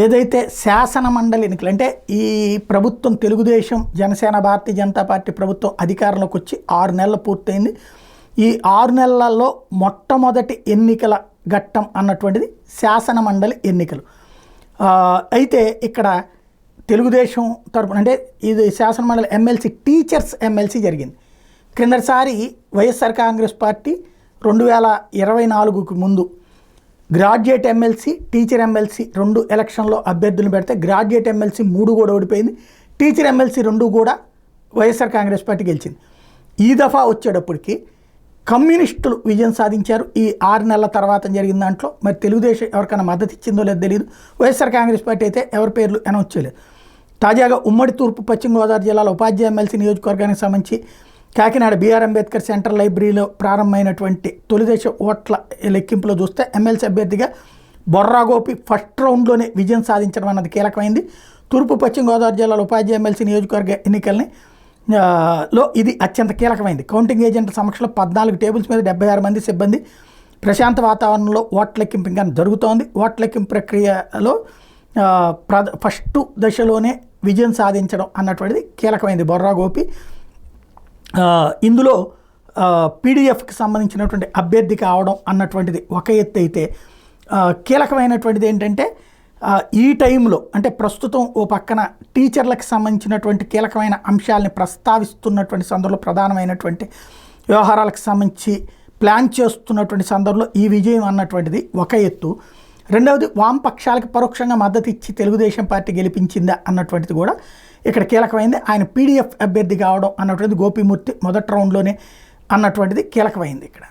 ఏదైతే శాసన మండలి ఎన్నికలు అంటే ఈ ప్రభుత్వం తెలుగుదేశం జనసేన భారతీయ జనతా పార్టీ ప్రభుత్వం అధికారంలోకి వచ్చి 6 నెలలు పూర్తయింది. ఈ 6 నెలలలో మొట్టమొదటి ఎన్నికల ఘట్టం అన్నటువంటిది శాసన మండలి ఎన్నికలు. అయితే ఇక్కడ తెలుగుదేశం తరపున అంటే ఇది శాసన మండలి ఎమ్మెల్సీ టీచర్స్ ఎమ్మెల్సీ జరిగింది. క్రిందటిసారి వైఎస్ఆర్ కాంగ్రెస్ పార్టీ 2024కు ముందు గ్రాడ్యుయేట్ ఎమ్మెల్సీ టీచర్ ఎమ్మెల్సీ 2 ఎలక్షన్లో అభ్యర్థులను పెడితే గ్రాడ్యుయేట్ ఎమ్మెల్సీ 3 కూడా ఓడిపోయింది, టీచర్ ఎమ్మెల్సీ 2 కూడా వైఎస్ఆర్ కాంగ్రెస్ పార్టీ గెలిచింది. ఈ దఫా వచ్చేటప్పటికి కమ్యూనిస్టులు విజయం సాధించారు. ఈ 6 నెలల తర్వాత జరిగిన దాంట్లో మరి తెలుగుదేశం ఎవరికైనా మద్దతు ఇచ్చిందో లేదో తెలియదు. వైఎస్ఆర్ కాంగ్రెస్ పార్టీ అయితే ఎవరి పేర్లు అనౌన్స్ చేయలేదు. తాజాగా ఉమ్మడి తూర్పు పశ్చిమ గోదావరి జిల్లాలో ఉపాధ్యాయ ఎమ్మెల్సీ నియోజకవర్గానికి సంబంధించి కాకినాడ బీఆర్ అంబేద్కర్ సెంట్రల్ లైబ్రరీలో ప్రారంభమైనటువంటి తొలిదశ ఓట్ల లెక్కింపులో చూస్తే ఎమ్మెల్సీ అభ్యర్థిగా బొర్రా గోపి ఫస్ట్ రౌండ్లోనే విజయం సాధించడం అన్నది కీలకమైంది. తూర్పు పశ్చిమ గోదావరి జిల్లాలో ఉపాధ్యాయ ఎమ్మెల్సీ నియోజకవర్గ ఎన్నికల్ని లో ఇది అత్యంత కీలకమైంది. కౌంటింగ్ ఏజెంట్ల సమక్షంలో 14 టేబుల్స్ మీద 76 మంది సిబ్బంది ప్రశాంత వాతావరణంలో ఓట్ల లెక్కింపు ఇంకా జరుగుతోంది. ఓట్ల లెక్కింపు ప్రక్రియలో ఫస్ట్ దశలోనే విజయం సాధించడం అన్నటువంటిది కీలకమైంది బొర్రా గోపి. ఇందులో పీడిఎఫ్కి సంబంధించినటువంటి అభ్యర్థి కావడం అన్నటువంటిది ఒక ఎత్తు అయితే, కీలకమైనటువంటిది ఏంటంటే ఈ టైంలో అంటే ప్రస్తుతం ఓ పక్కన టీచర్లకు సంబంధించినటువంటి కీలకమైన అంశాలని ప్రస్తావిస్తున్నటువంటి సందర్భంలో ప్రధానమైనటువంటి వ్యవహారాలకు సంబంధించి ప్లాన్ చేస్తున్నటువంటి సందర్భంలో ఈ విజయం అన్నటువంటిది ఒక ఎత్తు. రెండవది వామపక్షాలకు పరోక్షంగా మద్దతు ఇచ్చి తెలుగుదేశం పార్టీ గెలిపించిందా అన్నటువంటిది కూడా ఇక్కడ కీలకమైంది. ఆయన పీడిఎఫ్ అభ్యర్థి కావడం అన్నటువంటిది గోపిమూర్తి మొదటి రౌండ్లోనే అన్నటువంటిది కీలకమైంది ఇక్కడ.